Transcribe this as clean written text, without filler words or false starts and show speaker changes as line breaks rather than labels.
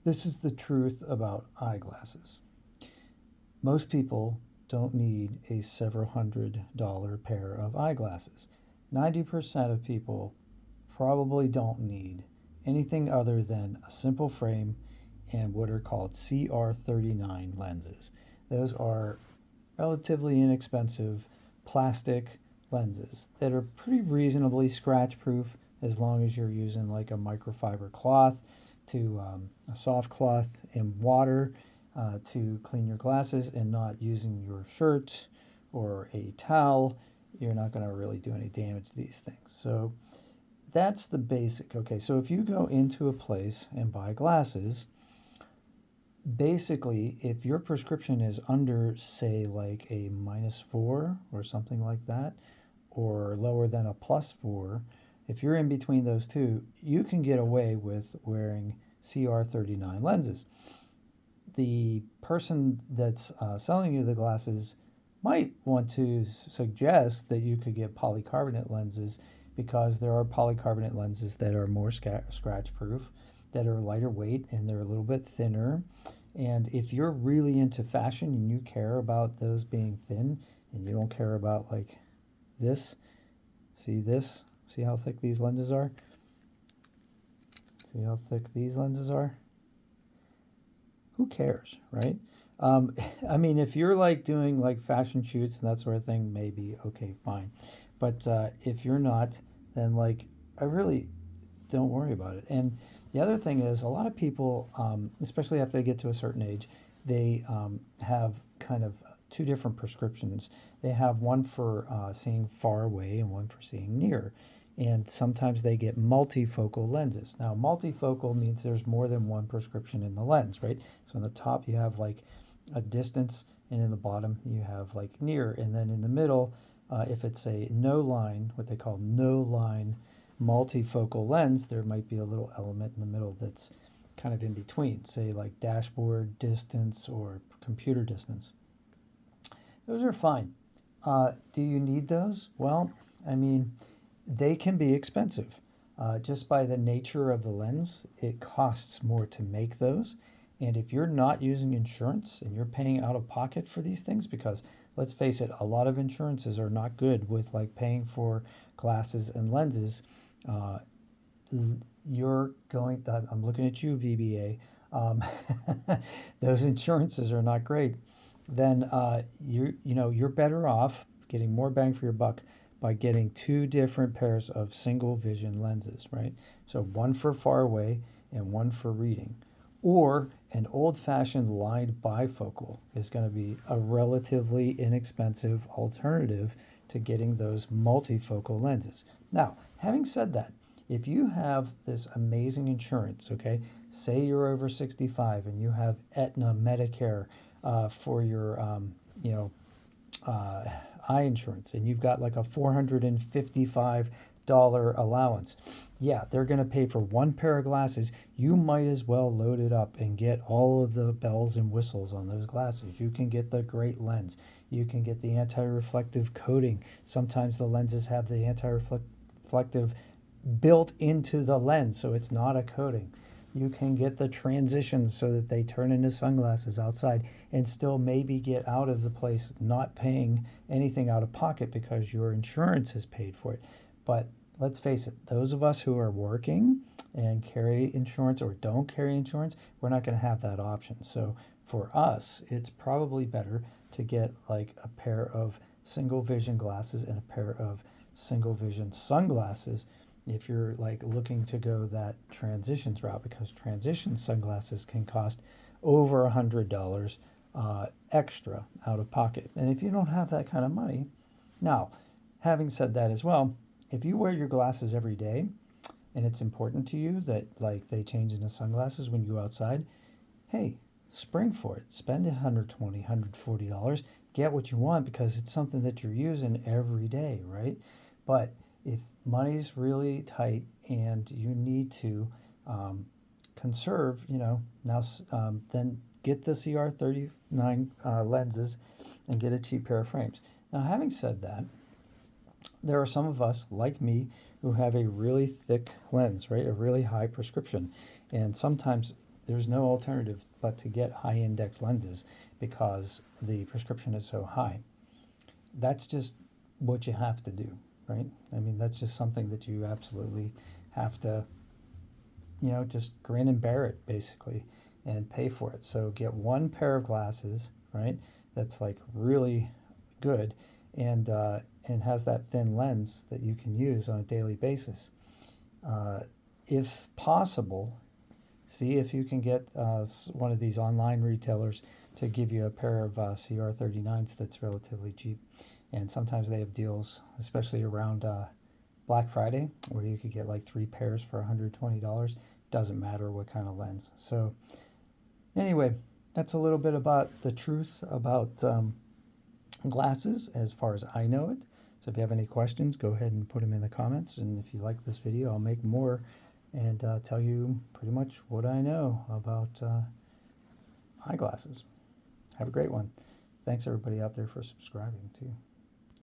This is the truth about eyeglasses. Most people don't need a several $100 pair of eyeglasses. 90% of people probably don't need anything other than a simple frame and what are called CR39 lenses. Those are relatively inexpensive plastic lenses that are pretty reasonably scratch proof as long as you're using like a microfiber cloth to a soft cloth and water to clean your glasses and not using your shirt or a towel. You're not going to really do any damage to these things. So that's the basic. Okay, so if you go into a place and buy glasses, basically, if your prescription is under, say, like a -4 or something like that, or lower than a +4, if you're in between those two, you can get away with wearing CR39 lenses. The person that's selling you the glasses might want to suggest that you could get polycarbonate lenses because there are polycarbonate lenses that are more scratch proof, that are lighter weight, and they're a little bit thinner. And if you're really into fashion and you care about those being thin and you don't care about like this, see how thick these lenses are? See how thick these lenses are? Who cares, right? I mean, if you're like doing like fashion shoots and that sort of thing, maybe okay, fine. But if you're not, then like I really don't worry about it. And the other thing is, a lot of people, especially after they get to a certain age, they have kind of two different prescriptions. They have one for seeing far away and one for seeing near. And sometimes they get multifocal lenses. Now, multifocal means there's more than one prescription in the lens, right? So on the top, you have like a distance, and in the bottom, you have like near. And then in the middle, if it's a no line, what they call no line multifocal lens, there might be a little element in the middle that's kind of in between, say like dashboard distance or computer distance. Those are fine. Do you need those? Well, I mean, they can be expensive. Just by the nature of the lens, it costs more to make those. And if you're not using insurance and you're paying out of pocket for these things, because let's face it, a lot of insurances are not good with like paying for glasses and lenses. Uh, you're going, I'm looking at you, VBA. Um, those insurances are not great. Then you're better off getting more bang for your buck by getting two different pairs of single vision lenses, right? So one for far away and one for reading. Or an old fashioned lined bifocal is going to be a relatively inexpensive alternative to getting those multifocal lenses. Now, having said that, if you have this amazing insurance, okay, say you're over 65 and you have Aetna Medicare for your, uh, eye insurance, and you've got like a $455 allowance. Yeah, they're going to pay for one pair of glasses. You might as well load it up and get all of the bells and whistles on those glasses. You can get the great lens. You can get the anti-reflective coating. Sometimes the lenses have the anti-reflective built into the lens, so it's not a coating. You can get the transitions so that they turn into sunglasses outside and still maybe get out of the place not paying anything out of pocket because your insurance has paid for it. But let's face it, those of us who are working and carry insurance or don't carry insurance, we're not going to have that option. So for us, it's probably better to get like a pair of single vision glasses and a pair of single vision sunglasses if you're like looking to go that transitions route, because transition sunglasses can cost over $100 extra out of pocket. And if you don't have that kind of money, now, having said that as well, if you wear your glasses every day and it's important to you that like they change into sunglasses when you go outside, hey, spring for it. Spend $120, $140, get what you want because it's something that you're using every day, right? But if money's really tight and you need to conserve, now then get the CR39 lenses and get a cheap pair of frames. Now, having said that, there are some of us, like me, who have a really thick lens, right? A really high prescription. And sometimes there's no alternative but to get high index lenses because the prescription is so high. That's just what you have to do, right? I mean, that's just something that you absolutely have to, just grin and bear it basically and pay for it. So get one pair of glasses, right? That's like really good and has that thin lens that you can use on a daily basis. If possible, see if you can get one of these online retailers to give you a pair of CR39s that's relatively cheap. And sometimes they have deals, especially around Black Friday, where you could get like 3 pairs for $120. Doesn't matter what kind of lens. So anyway, that's a little bit about the truth about glasses as far as I know it. So if you have any questions, go ahead and put them in the comments. And if you like this video, I'll make more and tell you pretty much what I know about eyeglasses. Have a great one. Thanks everybody out there for subscribing too.